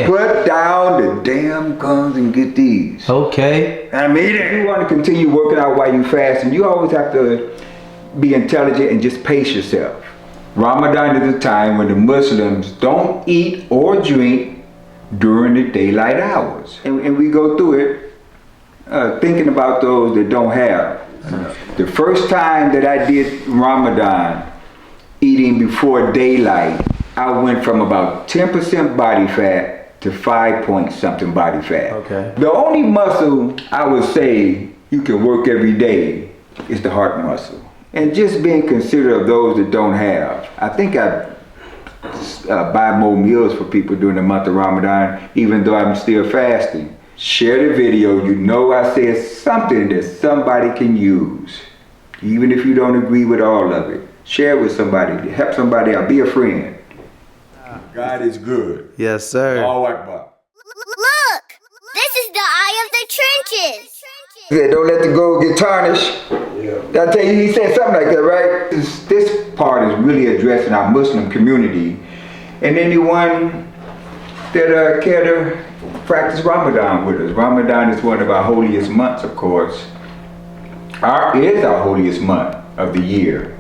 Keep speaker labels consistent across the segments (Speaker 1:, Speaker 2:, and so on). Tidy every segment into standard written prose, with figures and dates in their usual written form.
Speaker 1: Put down the damn guns and get these.
Speaker 2: Okay.
Speaker 1: I mean, if you want to continue working out while you fasting, you always have to be intelligent and just pace yourself. Ramadan is a time when the Muslims don't eat or drink during the daylight hours. And we go through it thinking about those that don't have. The first time that I did Ramadan, eating before daylight, I went from about 10% body fat to 5 point something body fat.
Speaker 2: Okay.
Speaker 1: The only muscle I would say you can work every day is the heart muscle. And just being considerate of those that don't have. I think I buy more meals for people during the month of Ramadan, even though I'm still fasting. Share the video. You know I said something that somebody can use. Even if you don't agree with all of it. Share it with somebody. Help somebody out. Be a friend. God is good.
Speaker 2: Yes, sir.
Speaker 1: Allahu Akbar.
Speaker 3: Look! This is the eye of the trenches.
Speaker 1: He said, don't let the gold get tarnished. Yeah. Did I tell you he said something like that, right? This part is really addressing our Muslim community and anyone that care to practice Ramadan with us. Ramadan is one of our holiest months, of course. Is our holiest month of the year.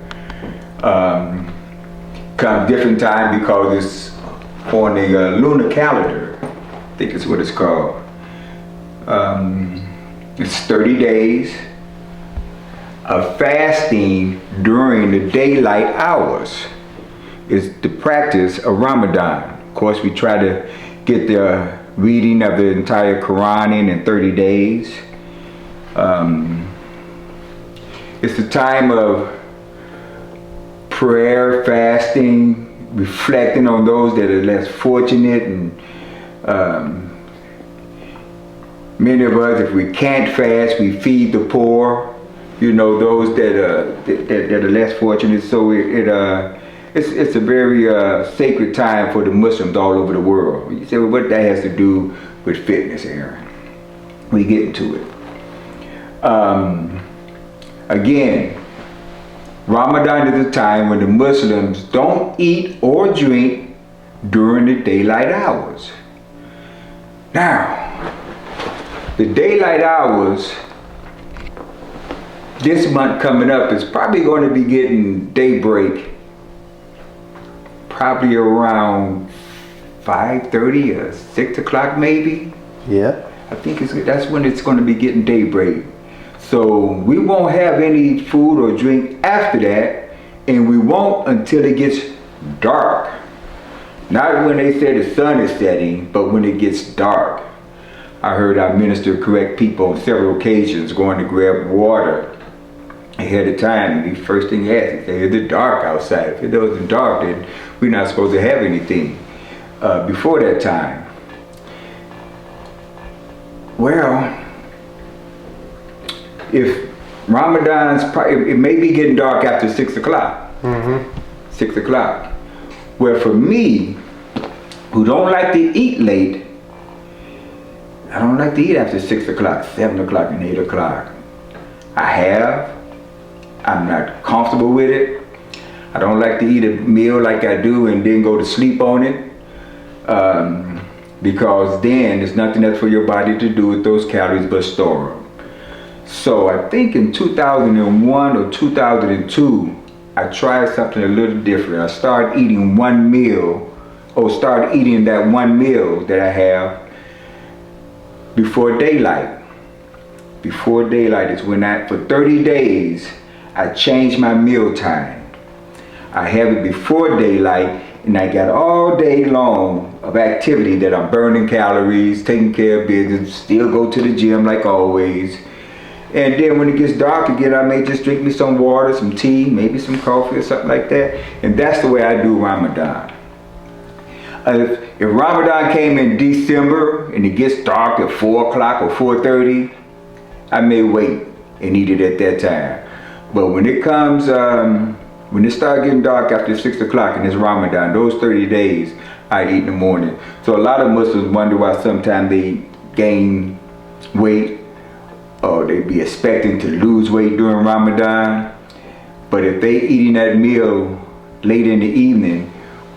Speaker 1: Comes different time because it's on the lunar calendar. I think it's what it's called. It's 30 days of fasting during the daylight hours. Is the practice of Ramadan. Of course, we try to get the reading of the entire Quran in 30 days. It's the time of prayer, fasting, reflecting on those that are less fortunate, and many of us, if we can't fast, we feed the poor. You know, those that are less fortunate. So it's a very sacred time for the Muslims all over the world. You say, well, what that has to do with fitness, Aaron? We get into it. Again, Ramadan is a time when the Muslims don't eat or drink during the daylight hours. Now, the daylight hours this month coming up is probably going to be getting daybreak probably around 5:30 or 6 o'clock maybe.
Speaker 2: Yeah.
Speaker 1: I think that's when it's going to be getting daybreak. So we won't have any food or drink after that, and we won't until it gets dark. Not when they say the sun is setting, but when it gets dark. I heard our minister correct people on several occasions going to grab water ahead of time, and the first thing he asked, he said, "It's dark outside. If it wasn't dark, then we're not supposed to have anything before that time." Well, if Ramadan's, it may be getting dark after 6 o'clock. 6 o'clock. Well, for me, who don't like to eat late, I don't like to eat after 6 o'clock, 7 o'clock, and 8 o'clock. I'm not comfortable with it. I don't like to eat a meal like I do and then go to sleep on it. Because then there's nothing else for your body to do with those calories but store them. So I think in 2001 or 2002, I tried something a little different. I started eating one meal, or started eating that one meal that I have before daylight. Before daylight is when for 30 days, I changed my meal time. I have it before daylight, and I got all day long of activity that I'm burning calories, taking care of business, still go to the gym like always. And then when it gets dark again, I may just drink me some water, some tea, maybe some coffee or something like that. And that's the way I do Ramadan. If Ramadan came in December and it gets dark at 4 o'clock or 4:30, I may wait and eat it at that time. But when it comes, when it starts getting dark after 6 o'clock and it's Ramadan, those 30 days, I eat in the morning. So a lot of Muslims wonder why sometimes they gain weight, or they be expecting to lose weight during Ramadan. But if they eating that meal late in the evening,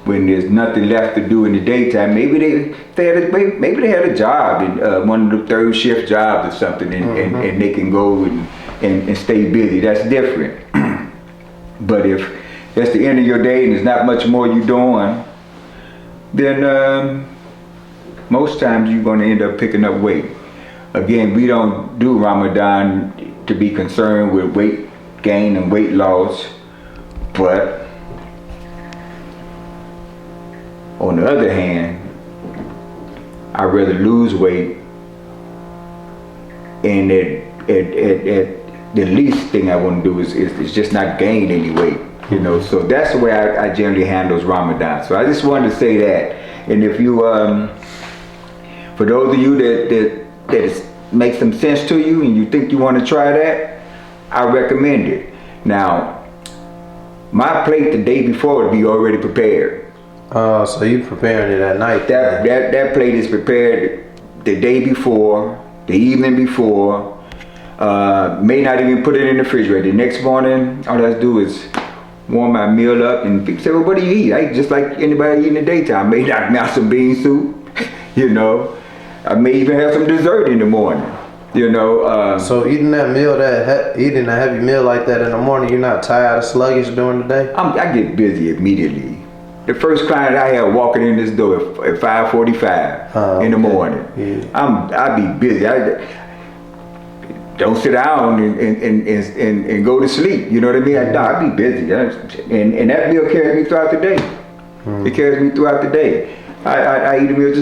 Speaker 1: when there's nothing left to do in the daytime. Maybe they had a job, in, one of the third shift jobs or something, and they can go and stay busy. That's different. But if that's the end of your day and there's not much more you're doing, then most times you're going to end up picking up weight. Again, we don't do Ramadan to be concerned with weight gain and weight loss, but on the other hand, I'd rather lose weight, and the least thing I want to do is just not gain any weight, you know. So that's the way I generally handle Ramadan. So I just wanted to say that. And if you, for those of you that makes some sense to you and you think you want to try that, I recommend it. Now, my plate the day before would be already prepared.
Speaker 2: So you preparing it at night?
Speaker 1: That plate is prepared the day before, the evening before. May not even put it in the refrigerator. The next morning, all I have to do is warm my meal up, and people say, well, what do you eat? I eat just like anybody eat in the daytime. I may knock me out some bean soup, you know. I may even have some dessert in the morning, you know.
Speaker 2: So eating a heavy meal like that in the morning, you're not tired or sluggish during the day?
Speaker 1: I get busy immediately. The first client I had walking in this door at 5:45 in the morning. Yeah. I be busy. Don't sit down and go to sleep. You know what I mean? I be busy. And that meal carries me throughout the day. It carries me throughout the day. I eat a meal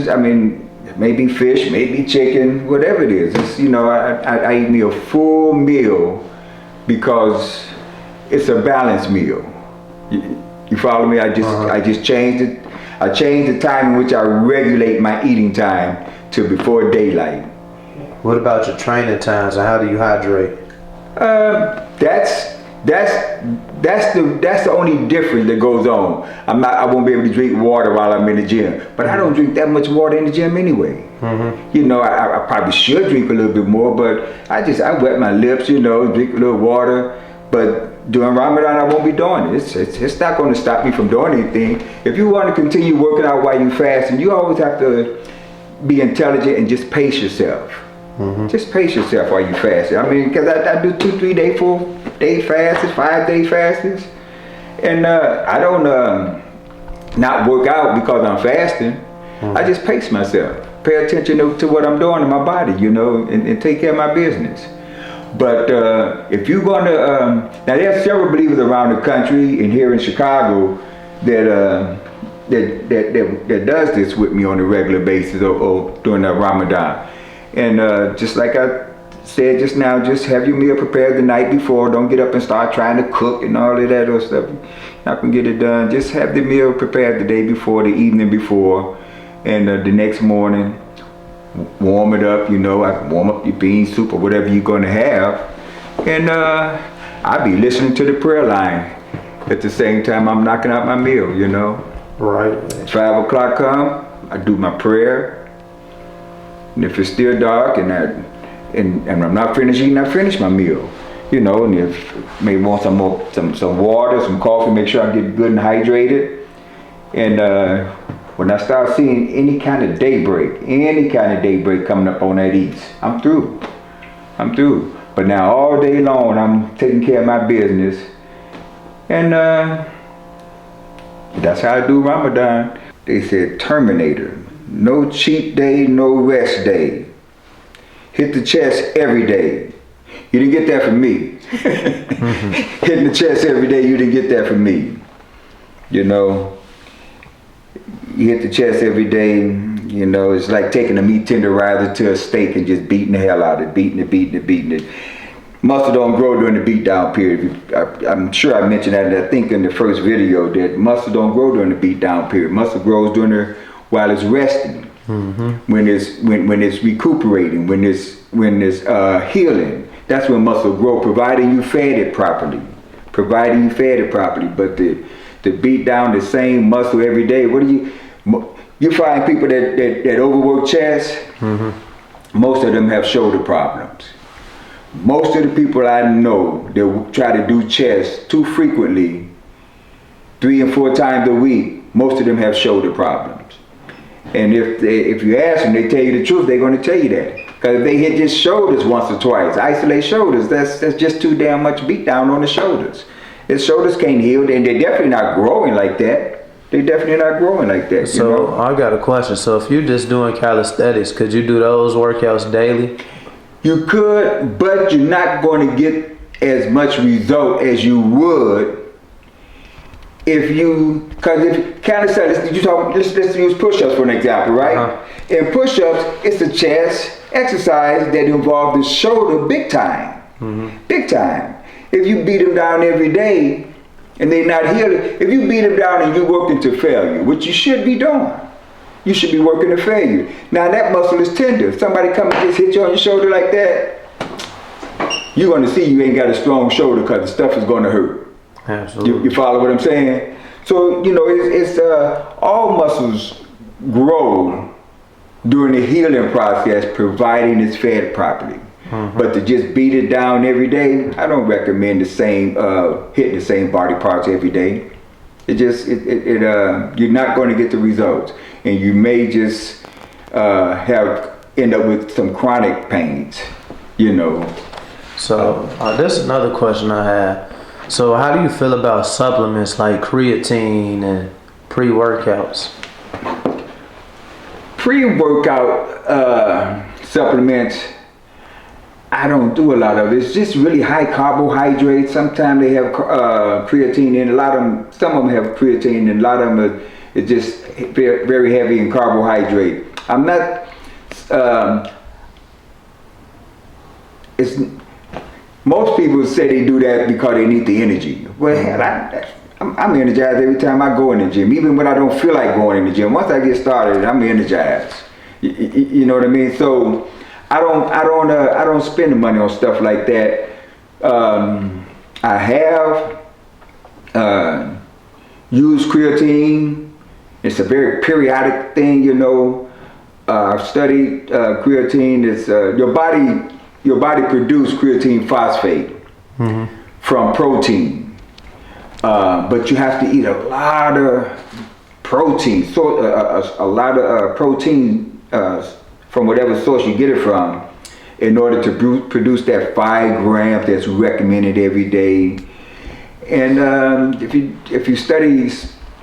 Speaker 1: maybe fish, maybe chicken, whatever it is. It's, you know, I eat me a full meal because it's a balanced meal. You follow me? I just changed it. I changed the time in which I regulate my eating time to before daylight.
Speaker 2: What about your training times and how do you hydrate?
Speaker 1: That's the only difference that goes on. I won't be able to drink water while I'm in the gym, but I don't drink that much water in the gym anyway. You know, I probably should drink a little bit more, but I wet my lips, you know, drink a little water. But during Ramadan, I won't be doing it. It's not going to stop me from doing anything. If you want to continue working out while you fasting, you always have to be intelligent and just pace yourself. Just pace yourself while you fast. I mean, because I do 2-3 day, 4-day fasts, 5-day fasts, and I don't not work out because I'm fasting. I just pace myself, pay attention to what I'm doing in my body, you know, and take care of my business. But if you're going to, now there's several believers around the country and here in Chicago that does this with me on a regular basis or during the Ramadan. And just like I said just now, just have your meal prepared the night before. Don't get up and start trying to cook and all of that other stuff. You're not gonna get it done. Just have the meal prepared the day before, the evening before, and the next morning, warm it up. You know, I warm up your bean soup or whatever you're gonna have, and I'll be listening to the prayer line at the same time I'm knocking out my meal. You know,
Speaker 2: right.
Speaker 1: 5 o'clock come, I do my prayer. And if it's still dark and I'm not finished eating, I finish my meal. You know, and if maybe want some water, some coffee, make sure I get good and hydrated. And when I start seeing any kind of daybreak coming up on that east, I'm through. But now all day long, I'm taking care of my business. And that's how I do Ramadan. They said Terminator. No cheat day, no rest day. Hit the chest every day. You didn't get that from me. Hitting the chest every day, you didn't get that from me. You know, you hit the chest every day, you know, it's like taking a meat tenderizer to a steak and just beating the hell out of it, beating it. Muscle don't grow during the beat down period. I'm sure I mentioned that, I think in the first video, that muscle don't grow during the beat down period. Muscle grows while it's resting, when it's recuperating, when it's healing. That's when muscle grow, providing you fed it properly. But to beat down the same muscle every day, you find people that overwork chest, most of them have shoulder problems. Most of the people I know that try to do chest too frequently, 3 and 4 times a week, most of them have shoulder problems. And if you ask them, they tell you the truth, they're going to tell you that. Because if they hit just shoulders once or twice, isolate shoulders, that's just too damn much beat down on the shoulders. His shoulders can't heal, and they're definitely not growing like that. They're definitely not growing like that.
Speaker 2: So
Speaker 1: you know?
Speaker 2: I got a question. So if you're just doing calisthenics, could you do those workouts daily?
Speaker 1: You could, but you're not going to get as much result as you would if you, because if calisthenics, let's use push-ups for an example, right?
Speaker 2: Uh-huh.
Speaker 1: In push-ups, it's a chest exercise that involves the shoulder big time. Big time. If you beat them down every day and they're not healing, if you beat them down and you work into failure, which you should be doing, you should be working to failure. Now that muscle is tender. If somebody come and just hit you on your shoulder like that, you're going to see you ain't got a strong shoulder because the stuff is going to hurt.
Speaker 2: Absolutely.
Speaker 1: You follow what I'm saying? So, you know, it's all muscles grow during the healing process, providing it's fed properly. But to just beat it down every day, I don't recommend the same hitting the same body parts every day. You're not going to get the results, and you may just end up with some chronic pains. You know.
Speaker 2: So this is another question I have. So how do you feel about supplements like creatine and pre-workouts?
Speaker 1: Pre-workout supplements, I don't do a lot of it. It's just really high carbohydrates. Sometimes they have creatine in. Some of them have creatine, and a lot of them are just very, very heavy in carbohydrate. I'm not. Most people say they do that because they need the energy. Well, I'm energized every time I go in the gym, even when I don't feel like going in the gym. Once I get started, I'm energized. You know what I mean? So I don't spend the money on stuff like that. I have used creatine. It's a very periodic thing, you know. I've studied creatine. It's your body produces creatine phosphate from protein, but you have to eat a lot of protein, a lot of protein from whatever source you get it from, in order to produce that 5 grams that's recommended every day. And if you study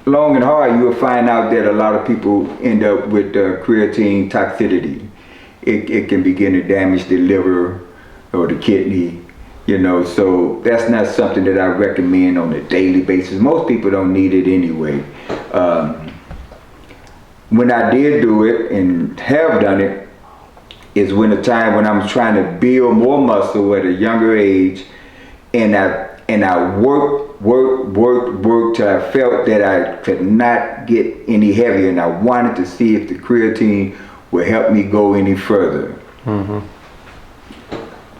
Speaker 1: long and hard, you will find out that a lot of people end up with creatine toxicity. It can begin to damage the liver or the kidney, you know, so that's not something that I recommend on a daily basis. Most people don't need it anyway. When I did do it and have done it is when a time when I'm trying to build more muscle at a younger age, and I worked till I felt that I could not get any heavier, and I wanted to see if the creatine would help me go any further. I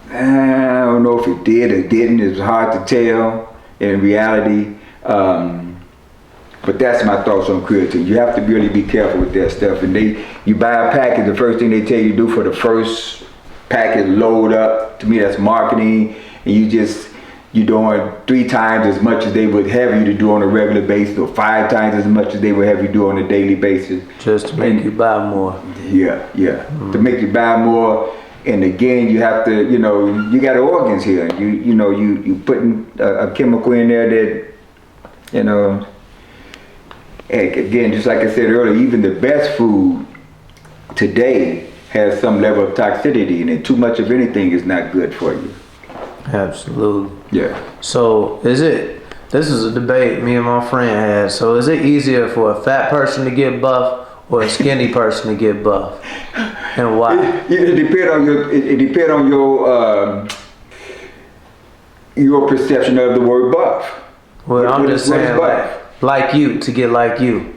Speaker 1: don't know if it did or didn't. It's hard to tell in reality. But that's my thoughts on creatine. You have to really be careful with that stuff. And you buy a package, the first thing they tell you to do for the first package, load up. To me, that's marketing. And you're doing 3 times as much as they would have you to do on a regular basis, or 5 times as much as they would have you do on a daily basis.
Speaker 2: Just to make you buy more.
Speaker 1: Yeah. To make you buy more. And again, you have to, you know, you got organs here. You putting a chemical in there that, you know, again, just like I said earlier, even the best food today has some level of toxicity in it. Too much of anything is not good for you.
Speaker 2: Absolutely.
Speaker 1: Yeah.
Speaker 2: So this is a debate me and my friend had. So is it easier for a fat person to get buff or a skinny person to get buff? And why?
Speaker 1: It depends on your perception of the word buff.
Speaker 2: Well, I'm just saying like you, to get like you.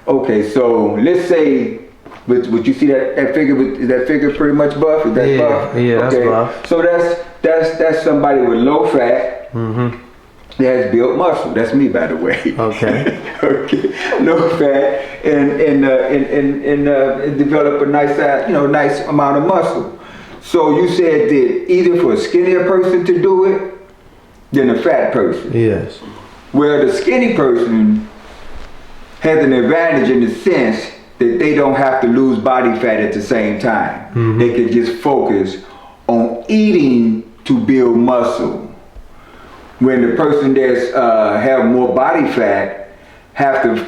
Speaker 1: Okay, so let's say, would you see that figure? Is that figure pretty much buff? Is that buff?
Speaker 2: Yeah,
Speaker 1: okay.
Speaker 2: That's buff.
Speaker 1: So that's somebody with low fat that has built muscle. That's me, by the way.
Speaker 2: Okay.
Speaker 1: Okay. Low fat and develop a nice amount of muscle. So you said that either for a skinnier person to do it than a fat person.
Speaker 2: Yes.
Speaker 1: Where the skinny person has an advantage in the sense that they don't have to lose body fat at the same time. They can just focus on eating to build muscle. When the person that's have more body fat have to,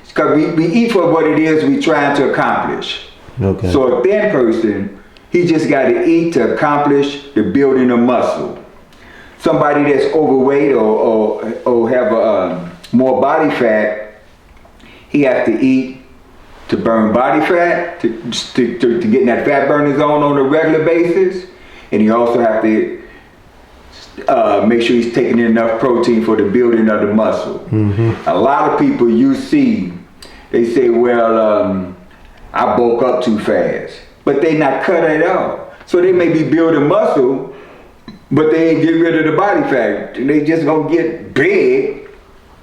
Speaker 1: because we eat for what it is we're trying to accomplish.
Speaker 2: Okay.
Speaker 1: So a thin person, he just got to eat to accomplish the building of muscle. Somebody that's overweight or have a more body fat, he has to eat to burn body fat, to get in that fat burning zone on a regular basis, and he also have to make sure he's taking in enough protein for the building of the muscle. A lot of people you see, they say, well, I bulk up too fast, but they not cut at all. So they may be building muscle, but they ain't get rid of the body fat. They just gonna get big,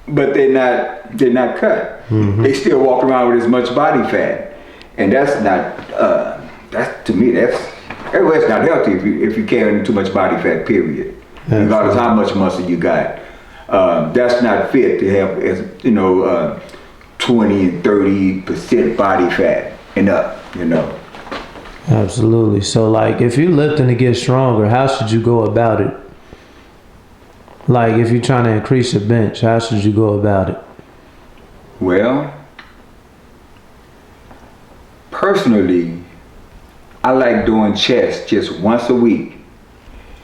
Speaker 1: but they're not cut. They still walk around with as much body fat, and that's not. That's to me, that's not healthy if you're carrying too much body fat. Period. Regardless how much muscle you got, that's not fit to have, as you know, 20 and 30% body fat and up. You know.
Speaker 2: Absolutely. So, like, if you're lifting to get stronger, how should you go about it? Like, if you're trying to increase your bench, how should you go about it?
Speaker 1: Well, personally, I like doing chest just once a week.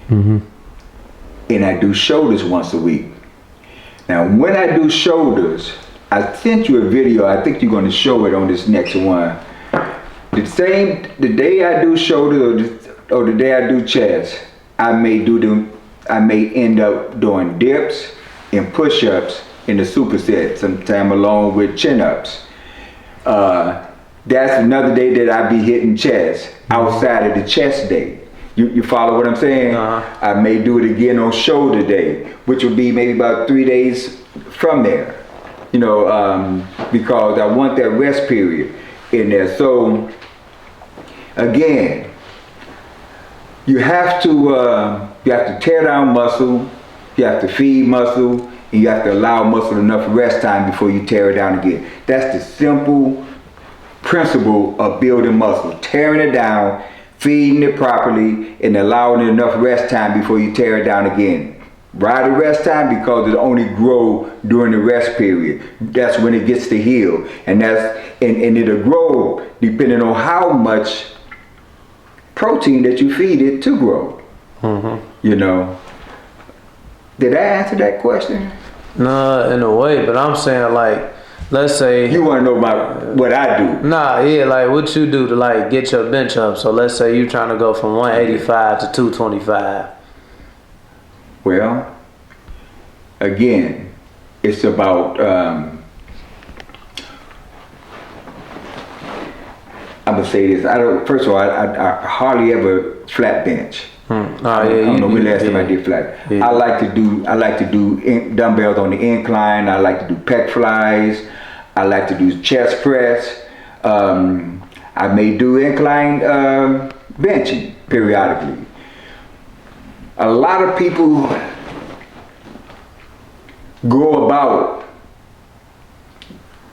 Speaker 1: And I do shoulders once a week. Now, when I do shoulders, I sent you a video. I think you're going to show it on this next one. The day I do shoulders or the day I do chest, I may end up doing dips and push-ups in the superset, sometime along with chin-ups. That's another day that I be hitting chest outside of the chest day. You follow what I'm saying? I may do it again on shoulder day, which will be maybe about 3 days from there. You know, because I want that rest period in there. So again, you have to tear down muscle, you have to feed muscle, and you have to allow muscle enough rest time before you tear it down again. That's the simple principle of building muscle: tearing it down, feeding it properly, and allowing it enough rest time before you tear it down again. Why the rest time? Because it only grow during the rest period. That's when it gets to heal, and it'll grow depending on how much protein that you feed it to grow. You know. Did I answer that question?
Speaker 2: No, in a way, but I'm saying, like, let's say
Speaker 1: you want to know about what I do.
Speaker 2: Nah, yeah, like what you do to like get your bench up. So let's say you're trying to go from 185 to 225.
Speaker 1: Well, again, it's about I'm gonna say this. First of all, I hardly ever flat bench. I don't know when last time I did flat. I like to do dumbbells on the incline. I like to do pec flies. I like to do chest press. I may do incline benching periodically. A lot of people go about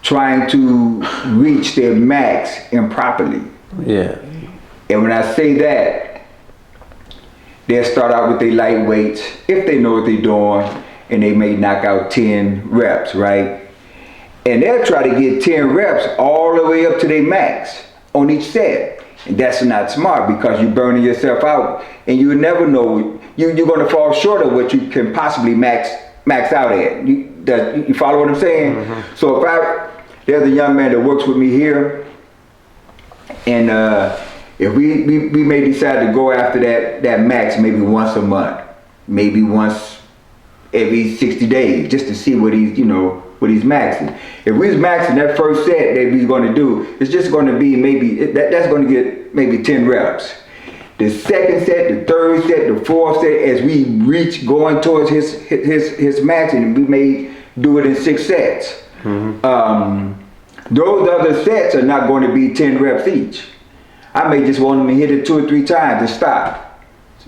Speaker 1: trying to reach their max improperly.
Speaker 2: Yeah.
Speaker 1: And when I say that, they'll start out with their light weights, if they know what they're doing, and they may knock out 10 reps, right? And they'll try to get 10 reps all the way up to their max on each set. And that's not smart, because you're burning yourself out, and you never know, you're going to fall short of what you can possibly max out at. You follow what I'm saying? So there's a young man that works with me here, and if we may decide to go after that max maybe once a month, maybe once every 60 days, just to see what he's maxing. If we was maxing that first set that he's going to do, it's just going to be that's going to get maybe 10 reps. The second set, the third set, the fourth set, as we reach going towards his max, and we may do it in 6 sets. Those other sets are not going to be 10 reps each. I may just want him to hit it 2 or 3 times and stop.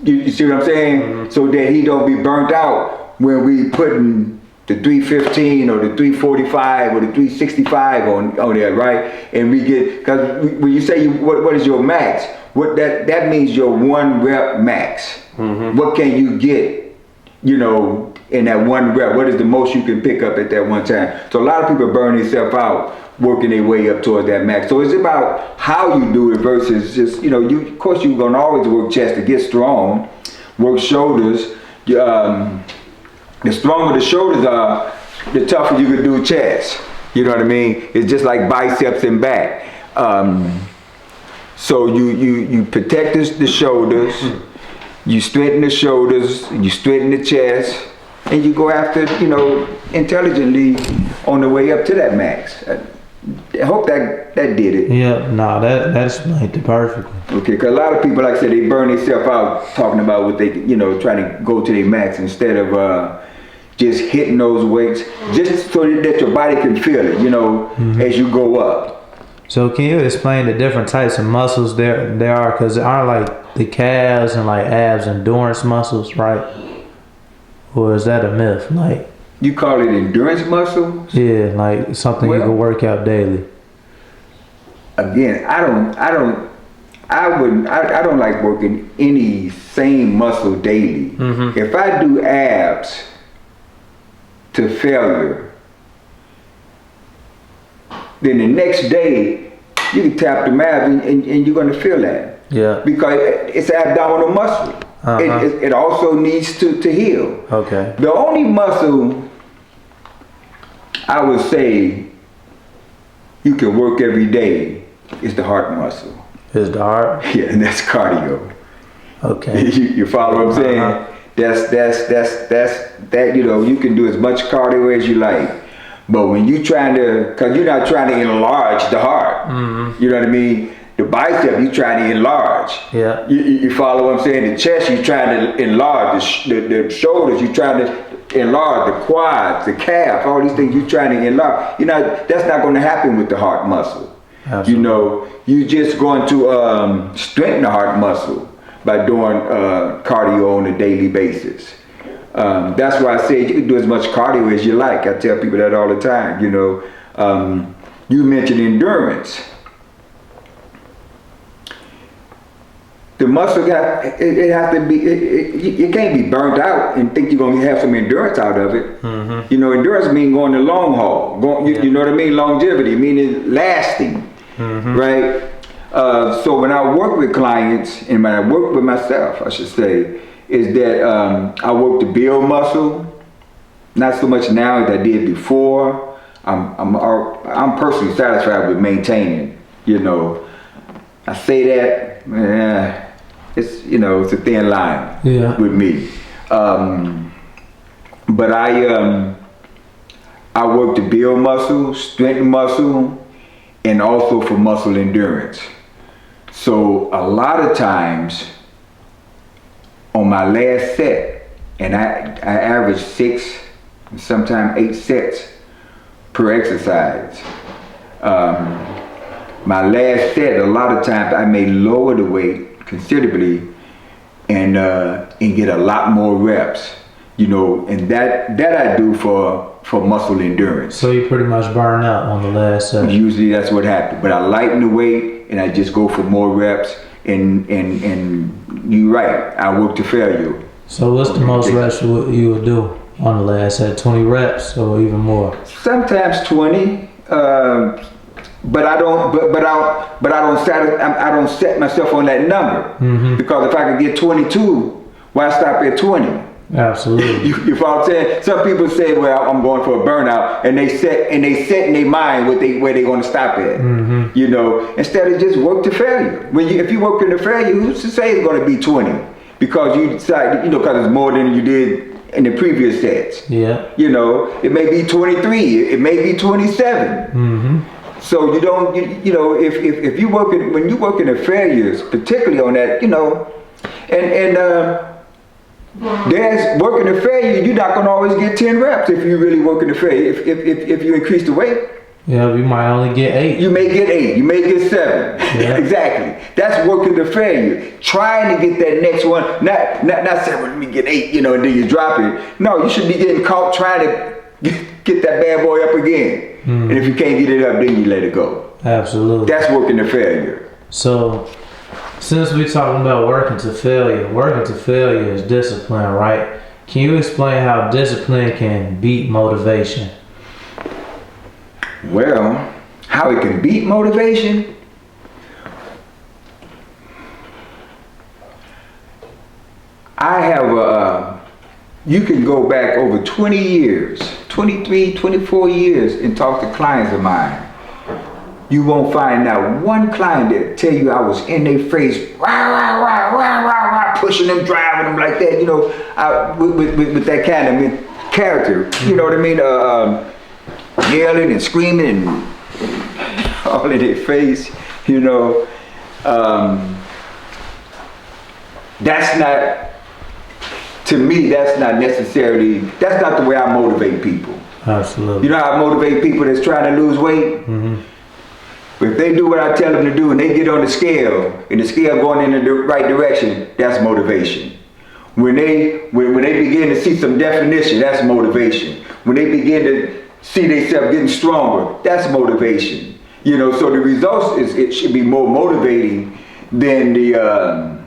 Speaker 1: You see what I'm saying? So that he don't be burnt out when we putting the 315 or the 345 or the 365 on there, right? And we get, because when you say what is your max, what that means your 1 rep max. What can you get, you know, in that 1 rep? What is the most you can pick up at that one time? So a lot of people burn themselves out working their way up towards that max. So it's about how you do it versus just, you know, of course you're gonna always work chest to get strong, work shoulders. The stronger the shoulders are, the tougher you can do chest. You know what I mean? It's just like biceps and back. So you protect the shoulders, you strengthen the shoulders, you strengthen the chest, and you go after, you know, intelligently on the way up to that max. I hope that did it.
Speaker 2: Yeah, no, that explained it perfectly.
Speaker 1: Okay, because a lot of people, like I said, they burn themselves out talking about what they, you know, trying to go to their max instead of just hitting those weights, just so that your body can feel it, you know, as you go up.
Speaker 2: So can you explain the different types of muscles there are? Because there are like the calves and like abs endurance muscles, right? Or is that a myth? Like,
Speaker 1: you call it endurance muscle?
Speaker 2: Yeah, like something you can work out daily.
Speaker 1: Again, I don't like working any same muscle daily. If I do abs to failure, then the next day you can tap the abs and you're gonna feel that.
Speaker 2: Yeah.
Speaker 1: Because it's abdominal muscle. It also needs to heal.
Speaker 2: Okay.
Speaker 1: The only muscle I would say you can work every day is the heart muscle.
Speaker 2: Is the heart?
Speaker 1: Yeah, and that's cardio.
Speaker 2: Okay.
Speaker 1: You follow what I'm saying? That's that, you know, you can do as much cardio as you like. But when you trying to, cause you're not trying to enlarge the heart. You know what I mean? The bicep, you trying to enlarge.
Speaker 2: Yeah.
Speaker 1: You follow what I'm saying? The chest, you trying to enlarge. The shoulders, you trying to enlarge. The quads, the calf, all these things you trying to enlarge. You know, that's not going to happen with the heart muscle. Absolutely. You know, you just going to strengthen the heart muscle by doing cardio on a daily basis. That's why I say you can do as much cardio as you like. I tell people that all the time. You know, you mentioned endurance. The muscle it has to be. It can't be burnt out and think you're gonna have some endurance out of it. You know, endurance means going the long haul. You know what I mean? Longevity, meaning lasting, right? So when I work with clients and when I work with myself, I should say, is that I work to build muscle. Not so much now as I did before. I'm personally satisfied with maintaining. You know, I say that. It's, you know, it's a thin line with me. But I work to build muscle, strengthen muscle, and also for muscle endurance. So a lot of times on my last set, and I average 6, sometimes 8 sets per exercise. My last set, a lot of times I may lower the weight considerably and get a lot more reps, you know, and that I do for muscle endurance.
Speaker 2: So you pretty much burn out on the last set.
Speaker 1: Usually that's what happens, but I lighten the weight and I just go for more reps, and you're right, I work to failure.
Speaker 2: So what's the most reps you would do on the last set? 20 reps or even more? Sometimes
Speaker 1: 20. But I don't set myself on that number, because if I can get 22, why stop at 20?
Speaker 2: Absolutely.
Speaker 1: You follow what I'm saying? Some people say, well, I'm going for a burnout, and they set in their mind where they're going to stop at. You know, instead of just work to failure. If you work in the failure, who's to say it's going to be 20? Because you decide, you know, because it's more than you did in the previous sets.
Speaker 2: Yeah.
Speaker 1: You know, it may be 23, it may be 27. So you don't, you know, if you when you work in the failures, particularly on that, you know, and there's working the failure, you're not gonna always get 10 reps if you really work in the failure. If you increase the weight,
Speaker 2: yeah, you might only get 8.
Speaker 1: You may get 8, you may get 7.
Speaker 2: Yeah.
Speaker 1: Exactly. That's working the failure. Trying to get that next one, not saying, well, let me get 8, you know, and then you drop it. No, you should be getting caught trying to get that bad boy up again. And if you can't get it up, then you let it go.
Speaker 2: Absolutely.
Speaker 1: That's working to failure.
Speaker 2: So, since we're talking about working to failure is discipline, right? Can you explain how discipline can beat motivation?
Speaker 1: Well, how it can beat motivation? I have you can go back over 20 years, 23, 24 years and talk to clients of mine. You won't find not one client that tell you I was in their face, rah, rah, rah, rah, rah, rah, pushing them, driving them like that, you know, with that kind of character, you know what I mean? Yelling and screaming and all in their face, you know. That's not, to me, that's not the way I motivate people.
Speaker 2: Absolutely.
Speaker 1: You know how I motivate people that's trying to lose weight? If they do what I tell them to do and they get on the scale and the scale going in the right direction, that's motivation. When they begin to see some definition, that's motivation. When they begin to see themselves getting stronger, that's motivation. You know, so the results it should be more motivating than the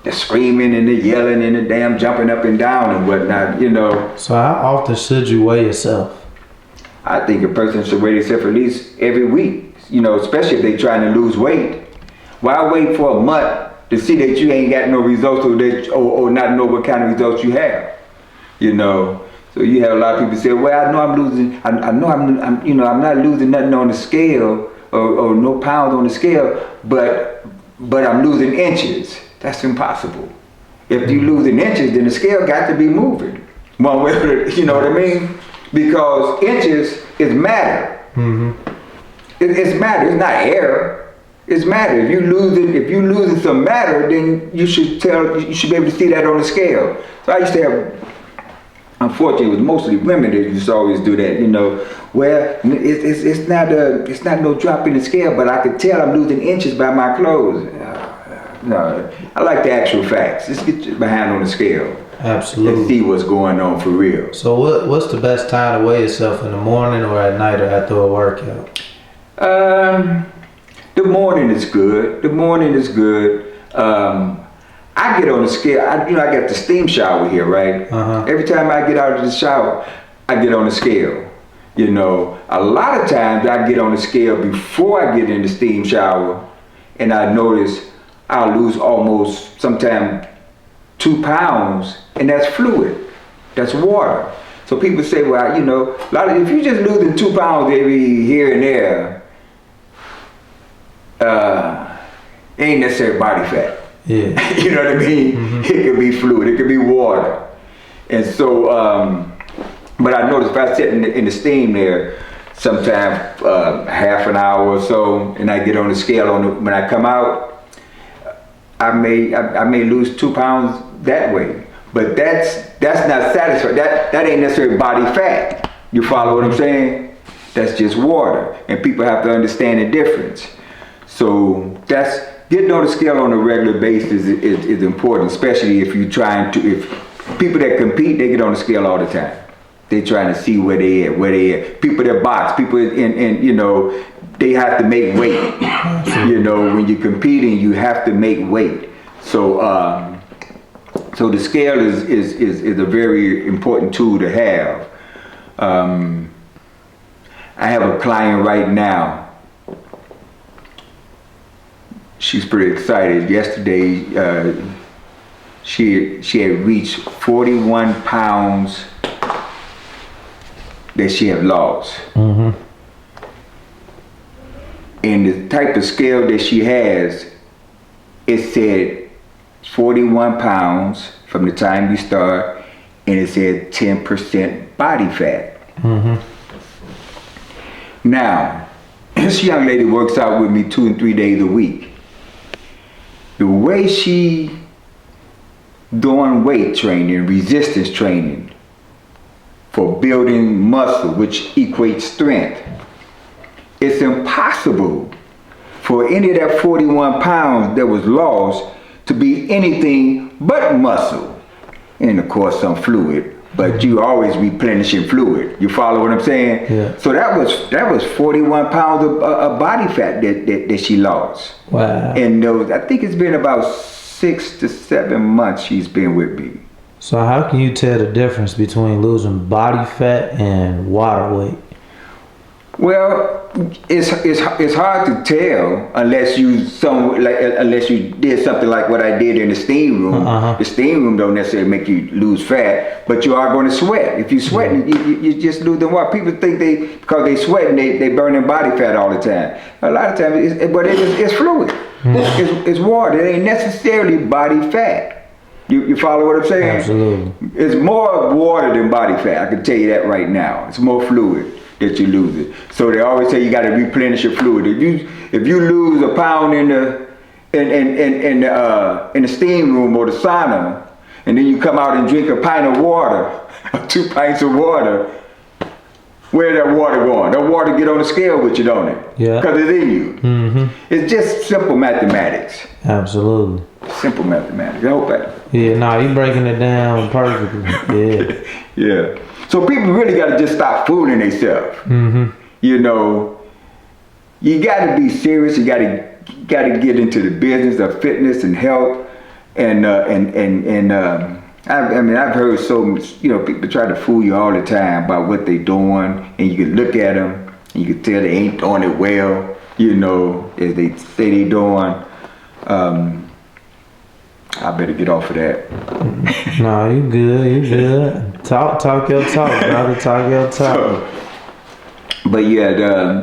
Speaker 1: screaming and the yelling and the damn jumping up and down and whatnot, you know.
Speaker 2: So how often should you weigh yourself?
Speaker 1: I think a person should weigh themselves at least every week, you know, especially if they're trying to lose weight. Why wait for a month to see that you ain't got no results or not know what kind of results you have, you know? So you have a lot of people say, well, I know I'm losing, I know I'm you know, I'm not losing nothing on the scale or no pounds on the scale, but I'm losing inches. That's impossible. If you losing inches, then the scale got to be moving. One way or you know what I mean? Because inches is matter. It's matter. It's not air. It's matter. If you losing some matter, then you should be able to see that on the scale. So I used to have, unfortunately, it was mostly women that used to always do that. You know, well, it's not no drop in the scale, but I could tell I'm losing inches by my clothes. No, I like the actual facts. Let's get your behind on the scale.
Speaker 2: Absolutely.
Speaker 1: And see what's going on for real.
Speaker 2: So what's the best time to weigh yourself, in the morning or at night or after a workout?
Speaker 1: The morning is good. I get on the scale. I got the steam shower here, right? Every time I get out of the shower, I get on the scale. You know, a lot of times I get on the scale before I get in the steam shower, and I notice I'll lose almost sometimes 2 pounds, and that's fluid, that's water. So people say, well, you know, if you're just losing 2 pounds every here and there, it ain't necessarily body fat.
Speaker 2: Yeah.
Speaker 1: You know what I mean? It could be fluid, it could be water. And so, but I notice if I sit in the steam there, sometimes half an hour or so, and I get on the scale when I come out, I may lose 2 pounds that way, but that's not satisfying. That ain't necessarily body fat. You follow what I'm saying? That's just water, and people have to understand the difference. So that's getting on the scale on a regular basis is important, especially if you're trying to. If people that compete, they get on the scale all the time. They trying to see where they at. People that box, people in you know, they have to make weight. You know, when you're competing, you have to make weight. So so the scale is a very important tool to have. I have a client right now. She's pretty excited. Yesterday, she had reached 41 pounds that she had lost. And the type of scale that she has, it said 41 pounds from the time you start, and it said 10% body fat. Now, this young lady works out with me 2 and 3 days a week. The way she doing weight training, resistance training for building muscle, which equates strength, it's impossible for any of that 41 pounds that was lost to be anything but muscle. And of course some fluid, but you always replenishing fluid. You follow what I'm saying?
Speaker 2: Yeah.
Speaker 1: So that was 41 pounds of body fat that she lost.
Speaker 2: Wow.
Speaker 1: And I think it's been about 6 to 7 months she's been with me.
Speaker 2: So how can you tell the difference between losing body fat and water weight?
Speaker 1: Well, it's hard to tell unless you did something like what I did in the steam room. The steam room don't necessarily make you lose fat, but you are going to sweat. If you sweat, you just lose the water. People think because they sweat they burning body fat all the time. A lot of times, it's fluid. It's water. It ain't necessarily body fat. You follow what I'm saying?
Speaker 2: Absolutely.
Speaker 1: It's more water than body fat. I can tell you that right now. It's more fluid that you lose it. So they always say you got to replenish your fluid. If you lose a pound in the steam room or the sauna, and then you come out and drink a pint of water, 2 pints of water, where that water going? That water get on the scale with you, don't it?
Speaker 2: Yeah.
Speaker 1: Because it's in you. It's just simple mathematics.
Speaker 2: Absolutely.
Speaker 1: Simple mathematics. I hope that.
Speaker 2: Yeah, you breaking it down perfectly. Yeah.
Speaker 1: Yeah. So people really got to just stop fooling themselves. You know, you got to be serious. You got to get into the business of fitness and health. And I've heard so much. You know, people try to fool you all the time about what they doing, and you can look at them and you can tell they ain't doing it well. You know, as they say they doing. I better get off of that.
Speaker 2: No, you good. Talk your talk, brother. Talk your talk.
Speaker 1: But yeah,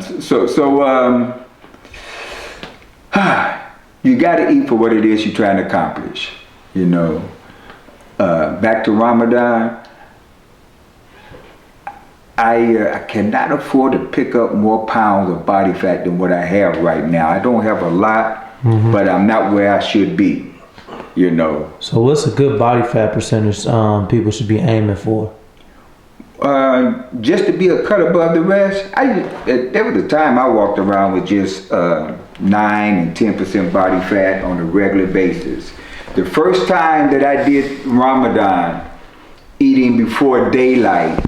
Speaker 1: you got to eat for what it is you're trying to accomplish. You know, back to Ramadan. I cannot afford to pick up more pounds of body fat than what I have right now. I don't have a lot, but I'm not where I should be. You know.
Speaker 2: So what's a good body fat percentage people should be aiming for?
Speaker 1: Just to be a cut above the rest. There was a time I walked around with just 9 and 10% body fat on a regular basis. The first time that I did Ramadan, eating before daylight,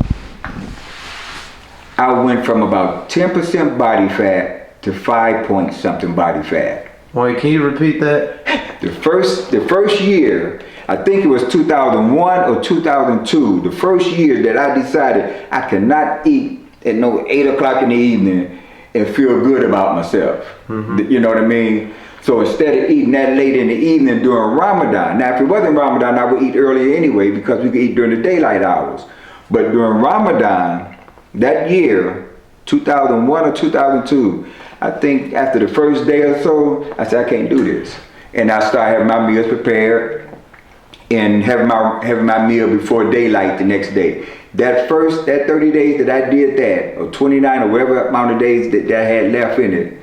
Speaker 1: I went from about 10% body fat to 5 point something body fat.
Speaker 2: Wait, can you repeat that?
Speaker 1: The first year, I think it was 2001 or 2002, the first year that I decided I cannot eat at 8 o'clock in the evening and feel good about myself. You know what I mean? So instead of eating that late in the evening during Ramadan, now if it wasn't Ramadan, I would eat earlier anyway because we could eat during the daylight hours. But during Ramadan, that year, 2001 or 2002, I think after the first day or so, I said, I can't do this. And I started having my meals prepared and having my meal before daylight the next day. That 30 days that I did that, or 29 or whatever amount of days that I had left in it,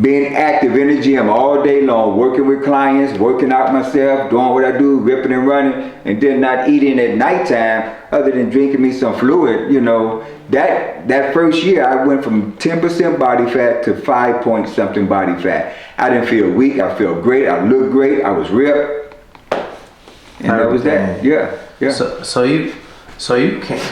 Speaker 1: being active in the gym all day long, working with clients, working out myself, doing what I do, ripping and running, and then not eating at nighttime other than drinking me some fluid, you know. That first year I went from 10% body fat to 5 point something body fat. I didn't feel weak, I felt great, I looked great, I was ripped. And that was that. Yeah.
Speaker 2: So you can't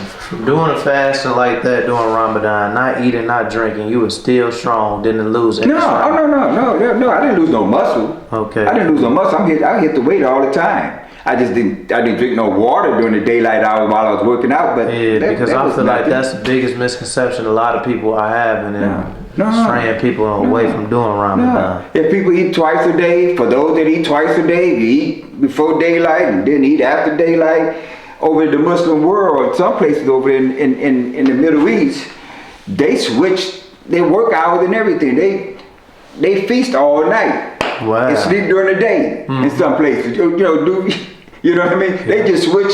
Speaker 2: doing a fasting like that during Ramadan, not eating, not drinking, you were still strong, didn't lose any strength.
Speaker 1: No, I didn't lose no muscle.
Speaker 2: Okay.
Speaker 1: I didn't lose no muscle. I hit the weight all the time. I didn't drink no water during the daylight hours while I was working out, but
Speaker 2: because I feel like that's the biggest misconception a lot of people are having and straying people away from doing Ramadan.
Speaker 1: If people eat twice a day, for those that eat twice a day, you eat before daylight and then eat after daylight. Over in the Muslim world, some places over in the Middle East, they switch their work hours and everything. They feast all night.
Speaker 2: Wow.
Speaker 1: And sleep during the day in some places. You know what I mean? They just switch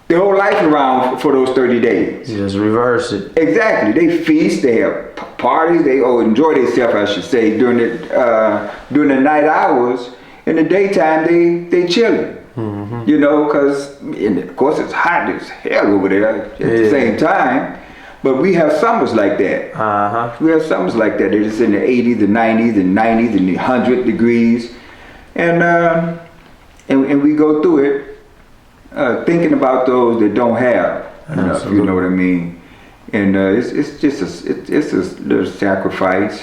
Speaker 1: their whole life around for those 30 days.
Speaker 2: You just reverse it.
Speaker 1: Exactly. They feast, they have parties, they enjoy themselves, I should say, during the night hours. In the daytime, they chilling. You know, because of course it's hot as hell over there at the same time. But we have summers like that. We have summers like that. They're just in the 80s, the 90s, and 90s, and the 100 degrees, and we go through it. thinking about those that don't have enough. You know what I mean? And it's just a little sacrifice.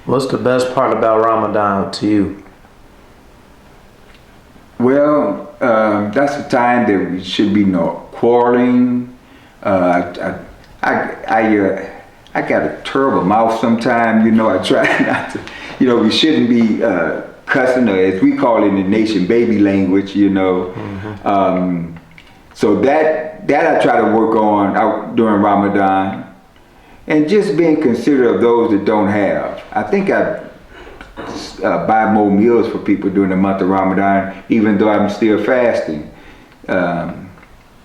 Speaker 2: What's the best part about Ramadan to you?
Speaker 1: Well, that's the time that we should be no quarreling. I got a terrible mouth sometimes. You know, I try not to. You know, we shouldn't be cussing, or as we call it in the nation, baby language. You know, so that I try to work on out during Ramadan, and just being considerate of those that don't have. I think I buy more meals for people during the month of Ramadan, even though I'm still fasting.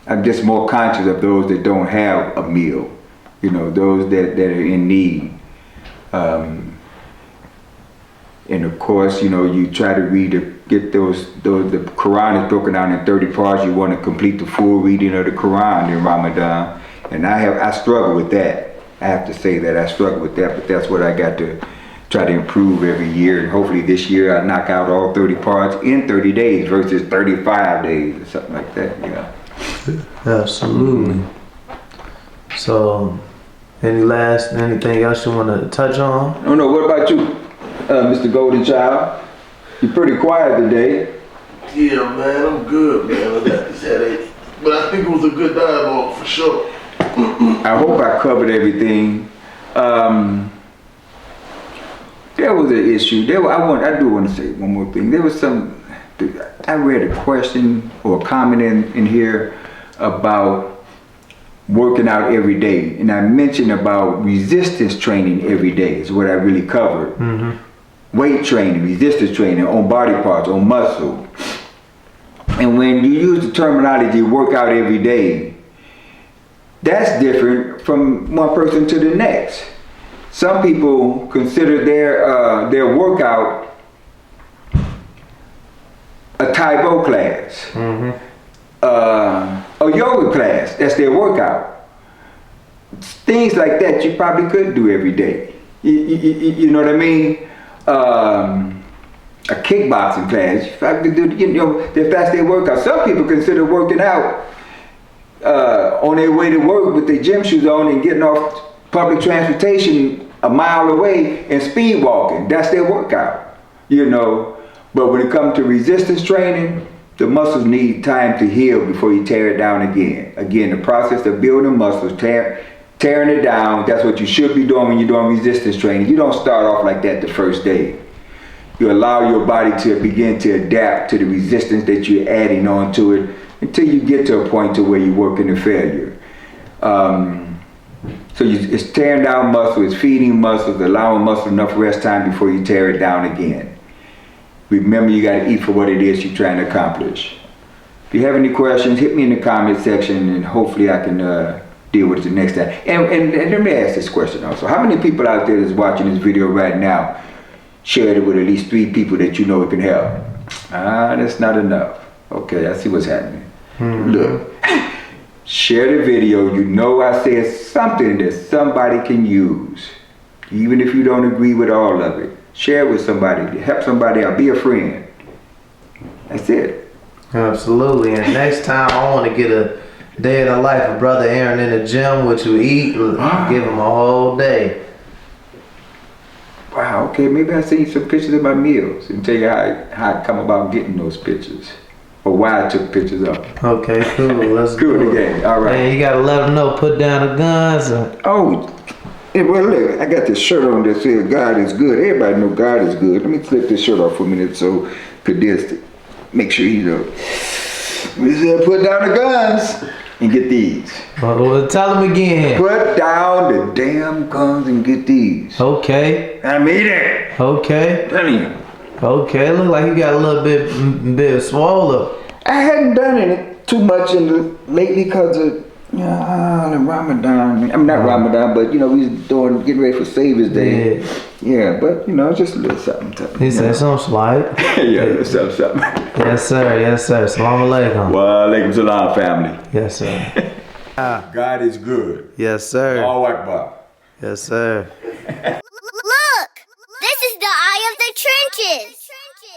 Speaker 1: I'm just more conscious of those that don't have a meal, you know, those that are in need. And of course, you know, you try to get the Quran is broken down in 30 parts. You want to complete the full reading of the Quran in Ramadan. And I struggle with that. I have to say that I struggle with that, but that's what I got to try to improve every year. And hopefully this year I knock out all 30 parts in 30 days versus 35 days or something like that, you know.
Speaker 2: Absolutely. So, anything else you want to touch on?
Speaker 1: I don't know, what about you, Mr. Golden Chyld? You're pretty quiet today.
Speaker 4: Yeah, man, I'm good, man. I got this headache. But I think it was a good dialogue for sure.
Speaker 1: I hope I covered everything. There was an issue. I do want to say one more thing. There was I read a question or a comment in here about working out every day. And I mentioned about resistance training every day is what I really covered. Weight training, resistance training on body parts, on muscle. And when you use the terminology work out every day, that's different from one person to the next. Some people consider their workout a Taibo class, a yoga class. That's their workout. Things like that you probably could do every day. You know what I mean? A kickboxing class. If I could do, you know, if that's their workout. Some people consider working out on their way to work with their gym shoes on and getting off public transportation a mile away and speed walking. That's their workout, you know. But when it comes to resistance training, the muscles need time to heal before you tear it down again. Again, the process of building muscles, tearing it down, that's what you should be doing when you're doing resistance training. You don't start off like that the first day. You allow your body to begin to adapt to the resistance that you're adding onto it until you get to a point to where you're working to failure. So it's tearing down muscle, it's feeding muscles, allowing muscle enough rest time before you tear it down again. Remember, you got to eat for what it is you're trying to accomplish. If you have any questions, hit me in the comment section and hopefully I can deal with it the next time. And let me ask this question also. How many people out there that's watching this video right now shared it with at least 3 people that you know it can help? That's not enough. Okay, I see what's happening. Look, share the video. You know I said something that somebody can use. Even if you don't agree with all of it. Share it with somebody. Help somebody out. Be a friend. That's it.
Speaker 2: Absolutely. And next time I want to get a day in the life of Brother Aaron in the gym, what you eat, give him a whole day.
Speaker 1: Wow, okay, maybe I'll send you some pictures of my meals and tell you how I come about getting those pictures. Or why I took pictures of them.
Speaker 2: Okay, cool. Let's
Speaker 1: do
Speaker 2: do
Speaker 1: it again. All right.
Speaker 2: Man, you gotta let them know, put down the guns.
Speaker 1: Oh, well, look, I got this shirt on that says God is good. Everybody know God is good. Let me flip this shirt off for a minute so Cadis make sure you know. We said put down the guns and get these.
Speaker 2: Well, tell them again.
Speaker 1: Put down the damn guns and get these.
Speaker 2: Okay.
Speaker 1: I mean it.
Speaker 2: Okay.
Speaker 1: I mean.
Speaker 2: Okay, look like you got a little bit swollen.
Speaker 1: I hadn't done it too much lately because of the Ramadan. I'm not Ramadan, but you know we was getting ready for Savior's Day. Yeah, but you know just a little something.
Speaker 2: He said some slight.
Speaker 1: Yeah, a little something.
Speaker 2: Yes sir, yes sir. Salam alaikum.
Speaker 1: Wa alaikum salam, family.
Speaker 2: Yes sir.
Speaker 1: God is good.
Speaker 2: Yes sir.
Speaker 1: Allahu Akbar.
Speaker 2: Yes sir.
Speaker 3: Look! This is the eye of the trenches!